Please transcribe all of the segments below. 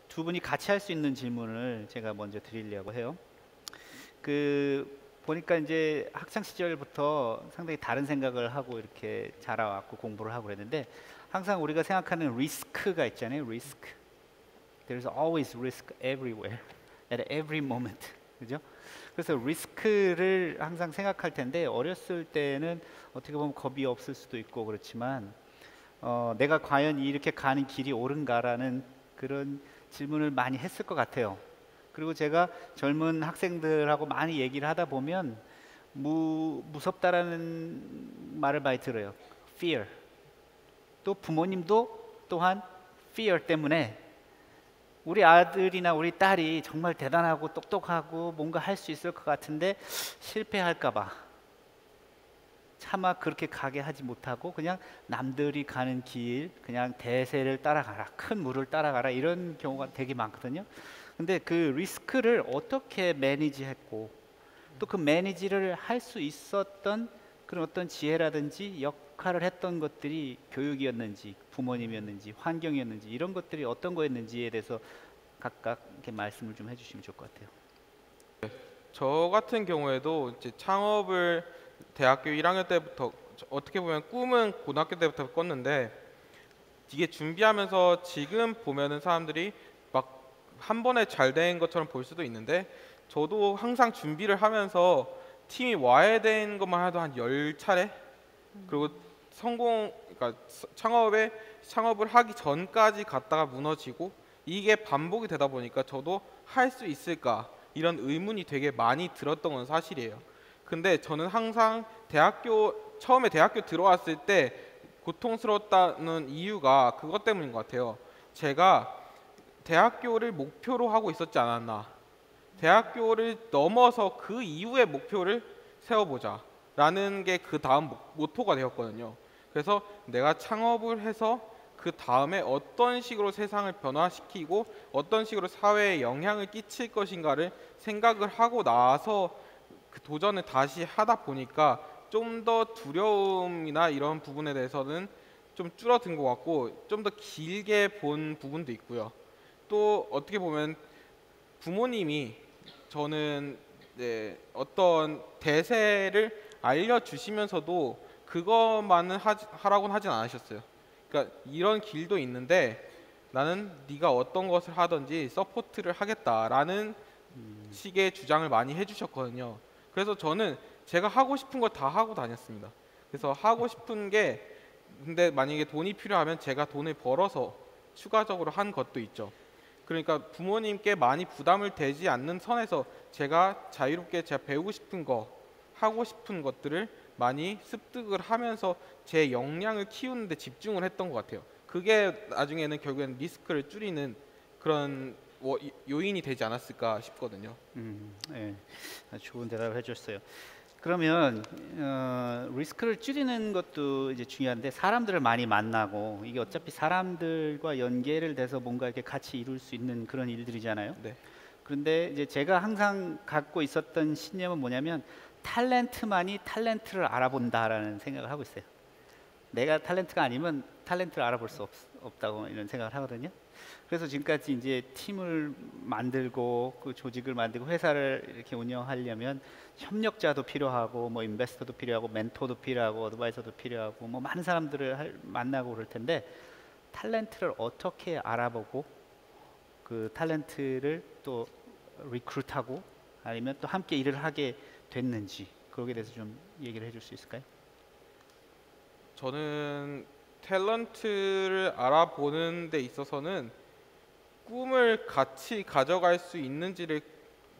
두 분이 같이 할 수 있는 질문을 제가 먼저 드리려고 해요. 보니까 이제 학창 시절부터 상당히 다른 생각을 하고 이렇게 자라왔고 공부를 하고 그랬는데, 항상 우리가 생각하는 리스크가 있잖아요. 리스크. There's always risk everywhere, at every moment. 그죠? 그래서 리스크를 항상 생각할 텐데, 어렸을 때는 어떻게 보면 겁이 없을 수도 있고 그렇지만, 내가 과연 이렇게 가는 길이 옳은가라는 그런 질문을 많이 했을 것 같아요. 그리고 제가 젊은 학생들하고 많이 얘기를 하다 보면 무섭다라는 말을 많이 들어요. Fear. 또 부모님도 또한 fear 때문에 우리 아들이나 우리 딸이 정말 대단하고 똑똑하고 뭔가 할 수 있을 것 같은데 실패할까 봐 차마 그렇게 가게 하지 못하고 그냥 남들이 가는 길, 그냥 대세를 따라가라, 큰 물을 따라가라, 이런 경우가 되게 많거든요. 근데 그 리스크를 어떻게 매니지했고 또 그 매니지를 할 수 있었던 그런 어떤 지혜라든지 역할을 했던 것들이 교육이었는지 부모님이었는지 환경이었는지 이런 것들이 어떤 거였는지에 대해서 각각 이렇게 말씀을 좀 해주시면 좋을 것 같아요. 저 같은 경우에도 이제 창업을 대학교 1학년 때부터, 어떻게 보면 꿈은 고등학교 때부터 꿨는데, 이게 준비하면서 지금 보면은 사람들이 막 한 번에 잘 된 것처럼 볼 수도 있는데, 저도 항상 준비를 하면서 팀이 와야 되는 것만 해도 한 10차례, 그리고 그러니까 창업을 하기 전까지 갔다가 무너지고, 이게 반복이 되다 보니까 저도 할 수 있을까 이런 의문이 되게 많이 들었던 건 사실이에요. 근데 저는 항상 처음에 대학교 들어왔을 때 고통스러웠다는 이유가 그것 때문인 것 같아요. 제가 대학교를 목표로 하고 있었지 않았나. 대학교를 넘어서 그 이후의 목표를 세워보자 라는 게 그 다음 모토가 되었거든요. 그래서 내가 창업을 해서 그 다음에 어떤 식으로 세상을 변화시키고 어떤 식으로 사회에 영향을 끼칠 것인가를 생각을 하고 나서 그 도전을 다시 하다 보니까 좀 더 두려움이나 이런 부분에 대해서는 좀 줄어든 것 같고, 좀 더 길게 본 부분도 있고요. 또 어떻게 보면 부모님이 저는 어떤 대세를 알려주시면서도 그것만은 하라고는 하진 않으셨어요. 그러니까 이런 길도 있는데 나는 네가 어떤 것을 하든지 서포트를 하겠다라는 식의 주장을 많이 해주셨거든요. 그래서 저는 제가 하고 싶은 거 다 하고 다녔습니다. 그래서 하고 싶은 게, 근데 만약에 돈이 필요하면 제가 돈을 벌어서 추가적으로 한 것도 있죠. 그러니까 부모님께 많이 부담을 되지 않는 선에서 제가 자유롭게 제가 배우고 싶은 거, 하고 싶은 것들을 많이 습득을 하면서 제 역량을 키우는 데 집중을 했던 것 같아요. 그게 나중에는 결국엔 리스크를 줄이는 그런 요인이 되지 않았을까 싶거든요. 네, 좋은 대답을 해줬어요. 그러면 리스크를 줄이는 것도 이제 중요한데, 사람들을 많이 만나고 이게 어차피 사람들과 연계를 돼서 뭔가 이렇게 같이 이룰 수 있는 그런 일들이잖아요. 네. 그런데 이제 제가 항상 갖고 있었던 신념은 뭐냐면, 탤런트만이 탤런트를 알아본다라는 생각을 하고 있어요. 내가 탤런트가 아니면 탤런트를 알아볼 수 없다고 이런 생각을 하거든요. 그래서 지금까지 이제 팀을 만들고 그 조직을 만들고 회사를 이렇게 운영하려면 협력자도 필요하고 뭐 인베스터도 필요하고 멘토도 필요하고 어드바이저도 필요하고 뭐 많은 사람들을 만나고 그럴 텐데, 탤런트를 어떻게 알아보고 그 탤런트를 또 리크루트하고 아니면 또 함께 일을 하게 됐는지, 거기에 대해서 좀 얘기를 해줄 수 있을까요? 저는 탤런트를 알아보는 데 있어서는 꿈을 같이 가져갈 수 있는지를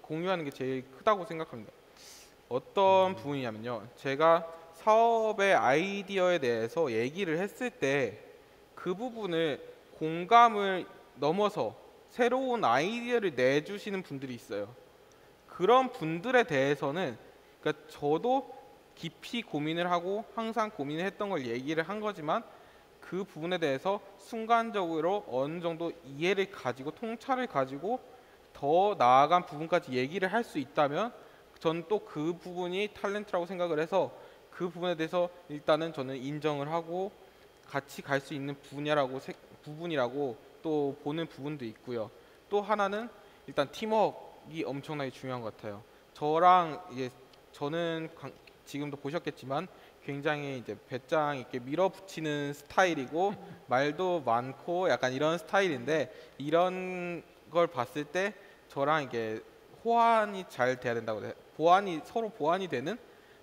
공유하는 게 제일 크다고 생각합니다. 어떤 부분이냐면요, 제가 사업의 아이디어에 대해서 얘기를 했을 때 그 부분을 공감을 넘어서 새로운 아이디어를 내주시는 분들이 있어요. 그런 분들에 대해서는, 그러니까 저도 깊이 고민을 하고 항상 고민을 했던 걸 얘기를 한 거지만, 그 부분에 대해서 순간적으로 어느 정도 이해를 가지고 통찰을 가지고 더 나아간 부분까지 얘기를 할 수 있다면 저는 또 그 부분이 탤런트라고 생각을 해서, 그 부분에 대해서 일단은 저는 인정을 하고 같이 갈 수 있는 부분이라고 또 보는 부분도 있고요. 또 하나는 일단 팀워크가 엄청나게 중요한 것 같아요. 저랑 이제 저는 지금도 보셨겠지만 굉장히 이제 배짱 있게 밀어붙이는 스타일이고 말도 많고 약간 이런 스타일인데, 이런 걸 봤을 때 저랑 이게 호환이 잘 돼야 된다고 해요. 서로 보완이 되는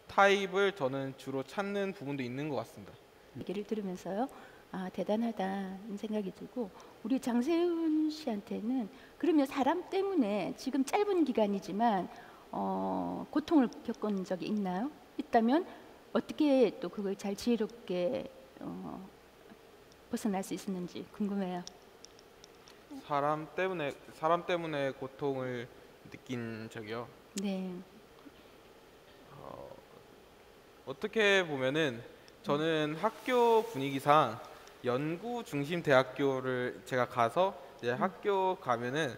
타입을 저는 주로 찾는 부분도 있는 것 같습니다. 얘기를 들으면서요, 아 대단하다는 생각이 들고, 우리 장세훈 씨한테는 그러면 사람 때문에 지금 짧은 기간이지만 고통을 겪은 적이 있나요? 있다면 어떻게 또 그걸 잘 지혜롭게 벗어날 수 있었는지 궁금해요. 사람 때문에 고통을 느낀 적이요. 네. 어떻게 보면은 저는 학교 분위기상 연구 중심 대학교를 제가 가서 이제 학교 가면은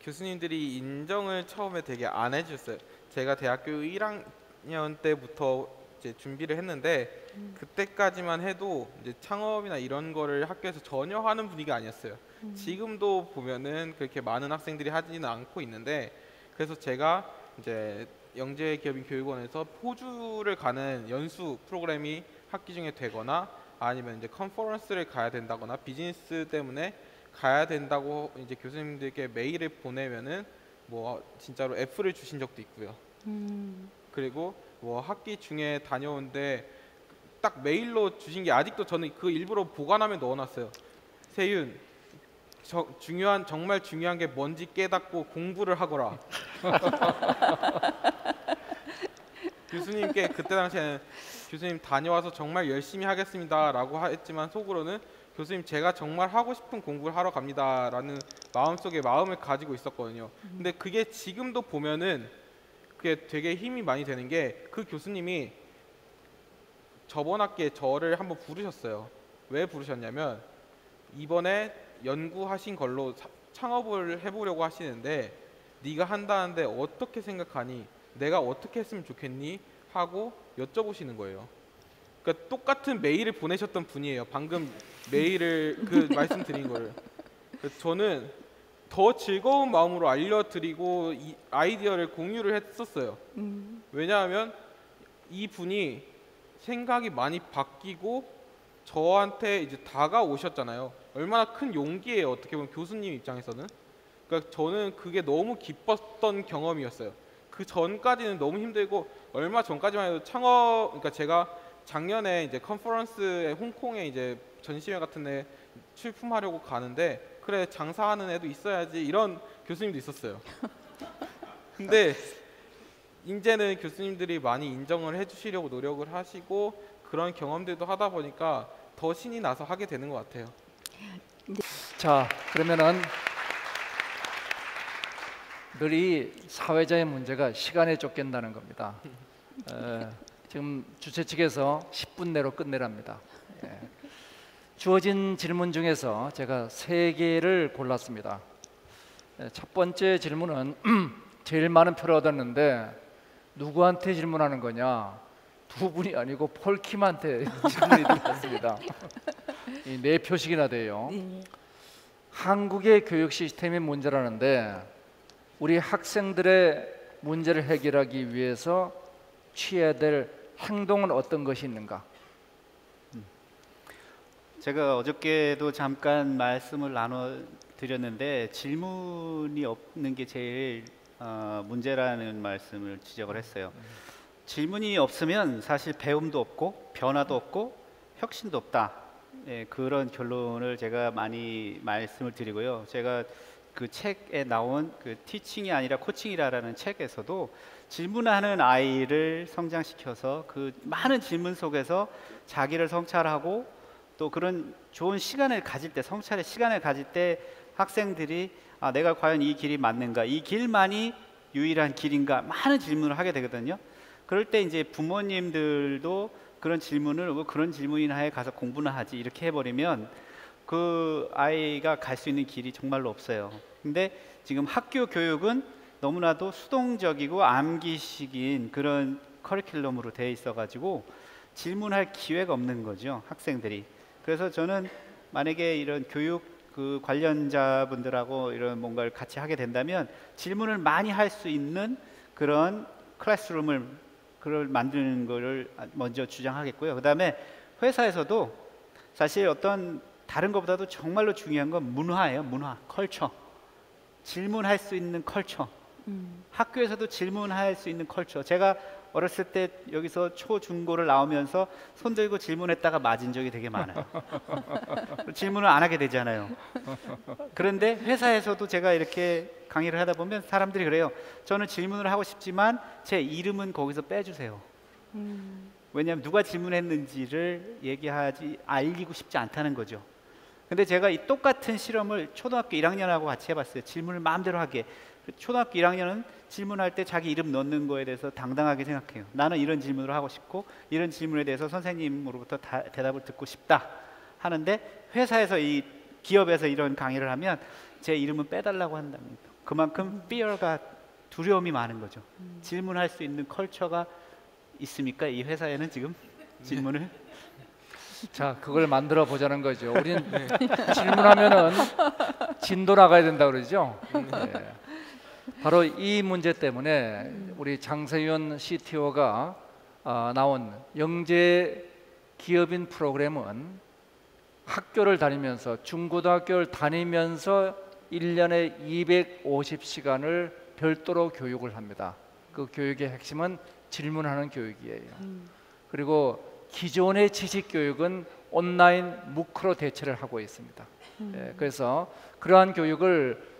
교수님들이 인정을 처음에 되게 안 해주셨어요. 제가 대학교 1학년 때부터 이제 준비를 했는데 그때까지만 해도 이제 창업이나 이런 거를 학교에서 전혀 하는 분위기가 아니었어요. 지금도 보면은 그렇게 많은 학생들이 하지는 않고 있는데, 그래서 제가 이제 영재기업인교육원에서 호주를 가는 연수 프로그램이 학기 중에 되거나 아니면 이제 컨퍼런스를 가야 된다거나 비즈니스 때문에 가야 된다고 이제 교수님들께 메일을 보내면은 뭐 진짜로 F를 주신 적도 있고요. 그리고 뭐 학기 중에 다녀오는데 딱 메일로 주신 게 아직도 저는 그 일부러 보관함에 넣어놨어요. 세윤, 정말 중요한 게 뭔지 깨닫고 공부를 하거라. 교수님께 그때 당시에는 교수님 다녀와서 정말 열심히 하겠습니다 라고 했지만 속으로는 교수님 제가 정말 하고 싶은 공부를 하러 갑니다 라는 마음속에 마음을 가지고 있었거든요. 근데 그게 지금도 보면은 그게 되게 힘이 많이 되는 게, 그 교수님이 저번 학기에 저를 한번 부르셨어요. 왜 부르셨냐면, 이번에 연구하신 걸로 창업을 해보려고 하시는데 네가 한다는데 어떻게 생각하니? 내가 어떻게 했으면 좋겠니? 하고 여쭤보시는 거예요. 그러니까 똑같은 메일을 보내셨던 분이에요. 방금 메일을 말씀드린 거를. 그래서 저는 더 즐거운 마음으로 알려드리고 이 아이디어를 공유를 했었어요. 왜냐하면 이 분이 생각이 많이 바뀌고 저한테 이제 다가오셨잖아요. 얼마나 큰 용기예요. 어떻게 보면 교수님 입장에서는. 그러니까 저는 그게 너무 기뻤던 경험이었어요. 그 전까지는 너무 힘들고, 얼마 전까지만 해도 그러니까 제가 작년에 이제 컨퍼런스에 홍콩에 이제 전시회 같은 데 출품하려고 가는데, 그래 장사하는 애도 있어야지 이런 교수님도 있었어요. 근데 이제는 교수님들이 많이 인정을 해주시려고 노력을 하시고 그런 경험들도 하다 보니까 더 신이 나서 하게 되는 것 같아요. 자, 그러면은 늘 이 사회자의 문제가 시간에 쫓긴다는 겁니다. 지금 주최 측에서 10분 내로 끝내랍니다. 주어진 질문 중에서 제가 3개를 골랐습니다. 첫 번째 질문은 제일 많은 표를 얻었는데, 누구한테 질문하는 거냐? 두 분이 아니고 폴킴한테 질문이 들어왔습니다. 이 4표씩이나 돼요. 한국의 교육 시스템의 문제라는데, 우리 학생들의 문제를 해결하기 위해서 취해야 될 행동은 어떤 것이 있는가? 제가 어저께도 잠깐 말씀을 나눠드렸는데, 질문이 없는 게 제일 문제라는 말씀을 지적을 했어요. 질문이 없으면 사실 배움도 없고 변화도 없고 혁신도 없다. 그런 결론을 제가 많이 말씀을 드리고요. 제가 그 책에 나온 그 티칭이 아니라 코칭이라는 책에서도 질문하는 아이를 성장시켜서 그 많은 질문 속에서 자기를 성찰하고 또 그런 좋은 시간을 가질 때, 성찰의 시간을 가질 때 학생들이 내가 과연 이 길이 맞는가, 이 길만이 유일한 길인가, 많은 질문을 하게 되거든요. 그럴 때 이제 부모님들도 그런 질문을 그런 질문이나 해 가서 공부나 하지 이렇게 해버리면 그 아이가 갈 수 있는 길이 정말로 없어요. 근데 지금 학교 교육은 너무나도 수동적이고 암기식인 그런 커리큘럼으로 되어 있어 가지고 질문할 기회가 없는 거죠, 학생들이. 그래서 저는 만약에 이런 교육 그 관련자분들하고 이런 뭔가를 같이 하게 된다면 질문을 많이 할 수 있는 그런 클래스룸을 그걸 만드는 거를 먼저 주장하겠고요. 그다음에 회사에서도 사실 어떤 다른 것보다도 정말로 중요한 건 문화예요. 문화, 컬처. 질문할 수 있는 컬처. 학교에서도 질문할 수 있는 컬처. 제가 어렸을 때 여기서 초, 중고를 나오면서 손 들고 질문했다가 맞은 적이 되게 많아요. 질문을 안 하게 되잖아요. 그런데 회사에서도 제가 이렇게 강의를 하다 보면 사람들이 그래요. 저는 질문을 하고 싶지만 제 이름은 거기서 빼주세요. 왜냐하면 누가 질문했는지를 알리고 싶지 않다는 거죠. 근데 제가 이 똑같은 실험을 초등학교 1학년하고 같이 해봤어요. 질문을 마음대로 하게. 초등학교 1학년은 질문할 때 자기 이름 넣는 거에 대해서 당당하게 생각해요. 나는 이런 질문을 하고 싶고 이런 질문에 대해서 선생님으로부터 대답을 듣고 싶다 하는데, 회사에서 이 기업에서 이런 강의를 하면 제 이름은 빼달라고 한답니다. 그만큼 fear가 두려움이 많은 거죠. 질문할 수 있는 컬처가 있습니까? 이 회사에는 지금 질문을 자, 그걸 만들어 보자는 거죠. 우리는 질문하면은 진도 나가야 된다 그러죠. 네. 바로 이 문제 때문에 우리 장세윤 CTO가 나온 영재 기업인 프로그램은 학교를 다니면서 중고등학교를 다니면서 1년에 250시간을 별도로 교육을 합니다. 그 교육의 핵심은 질문하는 교육이에요. 그리고 기존의 지식 교육은 온라인 무크로 대체를 하고 있습니다. 그래서 그러한 교육을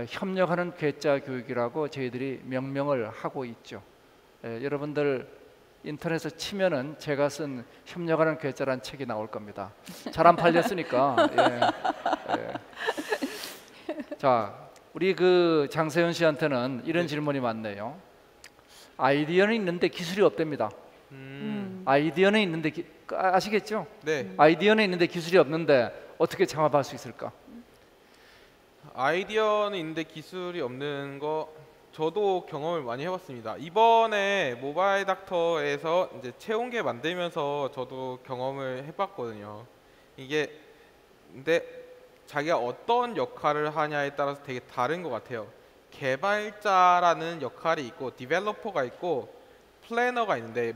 협력하는 괴짜 교육이라고 저희들이 명명을 하고 있죠. 여러분들 인터넷에 치면은 제가 쓴 협력하는 괴짜라는 책이 나올 겁니다. 잘 안 팔렸으니까. 자, 우리 그 장세윤 씨한테는 이런 질문이 많네요. 아이디어는 있는데 기술이 없답니다. 아이디어는 있는데 아시겠죠? 네. 아이디어는 있는데 기술이 없는데 어떻게 창업할 수 있을까? 아이디어는 있는데 기술이 없는 거 저도 경험을 많이 해봤습니다. 이번에 모바일 닥터에서 이제 채용계 만들면서 저도 경험을 해봤거든요. 이게 근데 자기가 어떤 역할을 하냐에 따라서 되게 다른 것 같아요. 개발자라는 역할이 있고 디벨로퍼가 있고 플래너가 있는데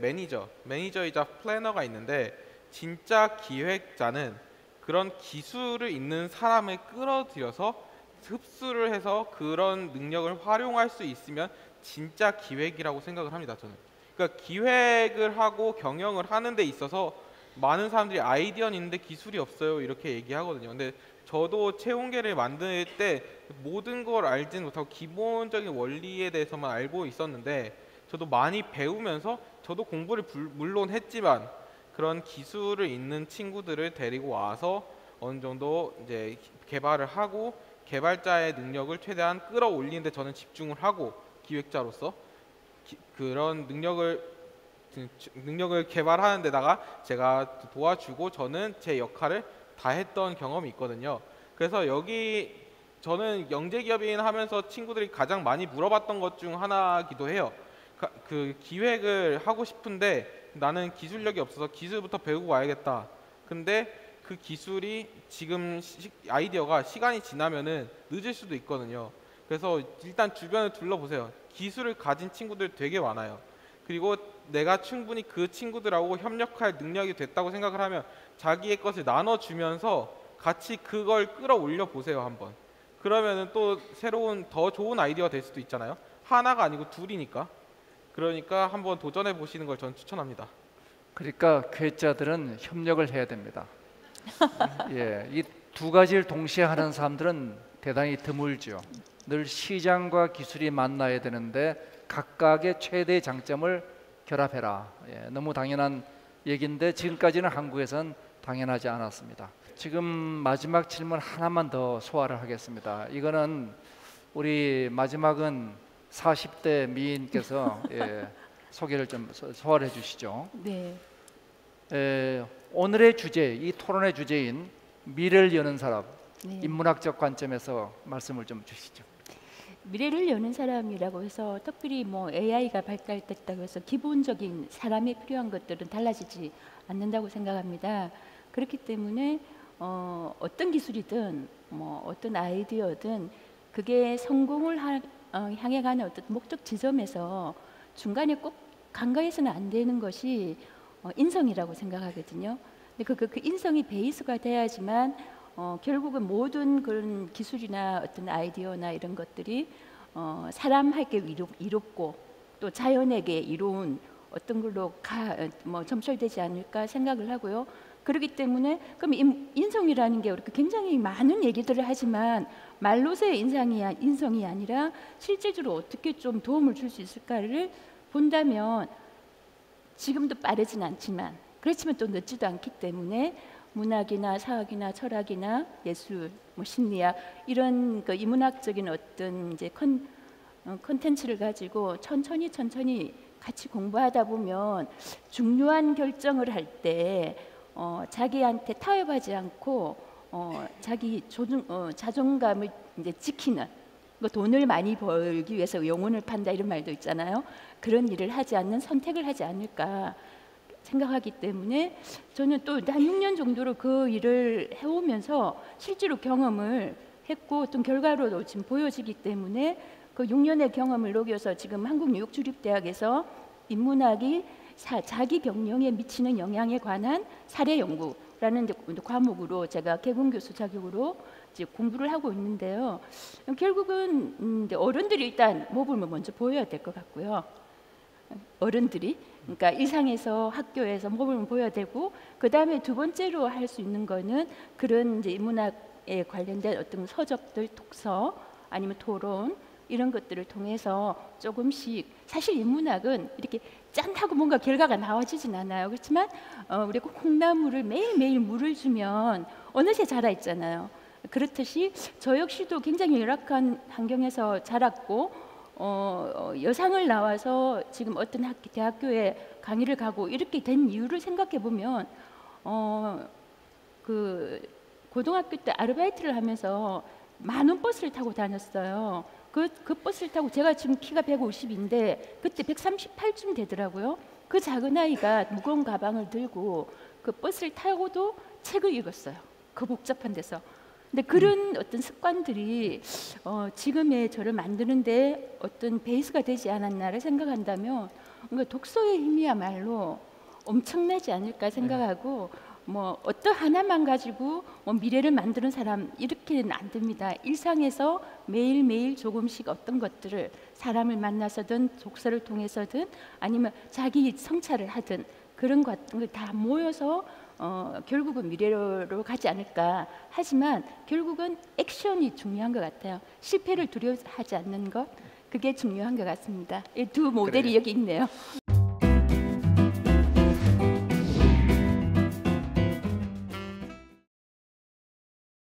매니저이자 플래너가 있는데, 진짜 기획자는 그런 기술을 있는 사람을 끌어들여서 흡수를 해서 그런 능력을 활용할 수 있으면 진짜 기획이라고 생각을 합니다. 저는. 그러니까 기획을 하고 경영을 하는 데 있어서 많은 사람들이 아이디어는 있는데 기술이 없어요 이렇게 얘기하거든요. 근데 저도 채용계를 만들 때 모든 걸 알지는 못하고 기본적인 원리에 대해서만 알고 있었는데, 저도 많이 배우면서 저도 공부를 물론 했지만 그런 기술을 있는 친구들을 데리고 와서 어느 정도 이제 개발을 하고 개발자의 능력을 최대한 끌어올리는데 저는 집중을 하고, 기획자로서 그런 능력을 개발하는 데다가 제가 도와주고 저는 제 역할을 다 했던 경험이 있거든요. 그래서 여기 저는 영재기업인 하면서 친구들이 가장 많이 물어봤던 것 중 하나이기도 해요. 그 기획을 하고 싶은데 나는 기술력이 없어서 기술부터 배우고 와야겠다. 근데 그 기술이 지금 아이디어가 시간이 지나면은 늦을 수도 있거든요. 그래서 일단 주변을 둘러보세요. 기술을 가진 친구들 되게 많아요. 그리고 내가 충분히 그 친구들하고 협력할 능력이 됐다고 생각을 하면 자기의 것을 나눠주면서 같이 그걸 끌어올려 보세요 한번. 그러면은 또 새로운 더 좋은 아이디어가 될 수도 있잖아요. 하나가 아니고 둘이니까. 그러니까 한번 도전해 보시는 걸 저는 추천합니다. 그러니까 괴짜들은 협력을 해야 됩니다. 예, 이 두 가지를 동시에 하는 사람들은 대단히 드물죠. 늘 시장과 기술이 만나야 되는데 각각의 최대 장점을 결합해라. 예, 너무 당연한 얘기인데 지금까지는 한국에선 당연하지 않았습니다. 지금 마지막 질문 하나만 더 소화를 하겠습니다. 이거는 우리 마지막은 40대 미인께서 소개를 좀 소화를 해주시죠. 네. 오늘의 주제, 이 토론의 주제인 미래를 여는 사람, 네. 인문학적 관점에서 말씀을 좀 주시죠. 미래를 여는 사람이라고 해서 특별히 뭐 AI가 발달됐다고 해서 기본적인 사람이 필요한 것들은 달라지지 않는다고 생각합니다. 그렇기 때문에 어떤 기술이든 뭐 어떤 아이디어든 그게 성공을 향해 가는 어떤 목적 지점에서 중간에 꼭 간과해서는 안 되는 것이 인성이라고 생각하거든요. 근데 그 인성이 베이스가 돼야지만 결국은 모든 그런 기술이나 어떤 아이디어나 이런 것들이 사람에게 이롭고 또 자연에게 이로운 어떤 걸로 점철되지 않을까 생각을 하고요. 그렇기 때문에 그럼 인성이라는 게 우리가 굉장히 많은 얘기들을 하지만 말로서의 인성이 아니라 실질적으로 어떻게 좀 도움을 줄 수 있을까를 본다면 지금도 빠르진 않지만 그렇지만 또 늦지도 않기 때문에 문학이나 사학이나 철학이나 예술, 뭐 심리학 이런 그 이문학적인 어떤 이제 컨텐츠를 가지고 천천히 같이 공부하다 보면 중요한 결정을 할 때 자기한테 타협하지 않고 자기 자존감을 이제 지키는 돈을 많이 벌기 위해서 영혼을 판다 이런 말도 있잖아요. 그런 일을 하지 않는 선택을 하지 않을까 생각하기 때문에 저는 또 한 6년 정도로 그 일을 해오면서 실제로 경험을 했고 어떤 결과로도 지금 보여지기 때문에 그 6년의 경험을 녹여서 지금 한국뉴욕주립대학에서 인문학이 자기 경영에 미치는 영향에 관한 사례 연구라는 과목으로 제가 개공 교수 자격으로 이제 공부를 하고 있는데요. 결국은 어른들이 일단 모범을 먼저 보여야 될 것 같고요. 어른들이 그러니까 일상에서 학교에서 모범을 보여야 되고 그 다음에 두 번째로 할 수 있는 거는 그런 이제 인문학에 관련된 어떤 서적들, 독서 아니면 토론 이런 것들을 통해서 조금씩 사실 인문학은 이렇게 짠하고 뭔가 결과가 나와지진 않아요. 그렇지만 우리가 콩나물을 매일매일 물을 주면 어느새 자라 있잖아요. 그렇듯이 저 역시도 굉장히 열악한 환경에서 자랐고 여상을 나와서 지금 어떤 대학교에 강의를 가고 이렇게 된 이유를 생각해 보면 그 고등학교 때 아르바이트를 하면서 만원 버스를 타고 다녔어요. 그 버스를 타고 제가 지금 키가 150인데 그때 138쯤 되더라고요. 그 작은 아이가 무거운 가방을 들고 그 버스를 타고도 책을 읽었어요. 그 복잡한 데서. 근데 그런 어떤 습관들이 지금의 저를 만드는데 어떤 베이스가 되지 않았나를 생각한다면 그러니까 독서의 힘이야말로 엄청나지 않을까 생각하고 뭐 어떤 하나만 가지고 미래를 만드는 사람 이렇게는 안 됩니다. 일상에서 매일매일 조금씩 어떤 것들을 사람을 만나서든 독서를 통해서든 아니면 자기 성찰을 하든 그런 것들 다 모여서 결국은 미래로 가지 않을까. 하지만 결국은 액션이 중요한 것 같아요. 실패를 두려워하지 않는 것 그게 중요한 것 같습니다. 이 두 모델이 그래요. 여기 있네요.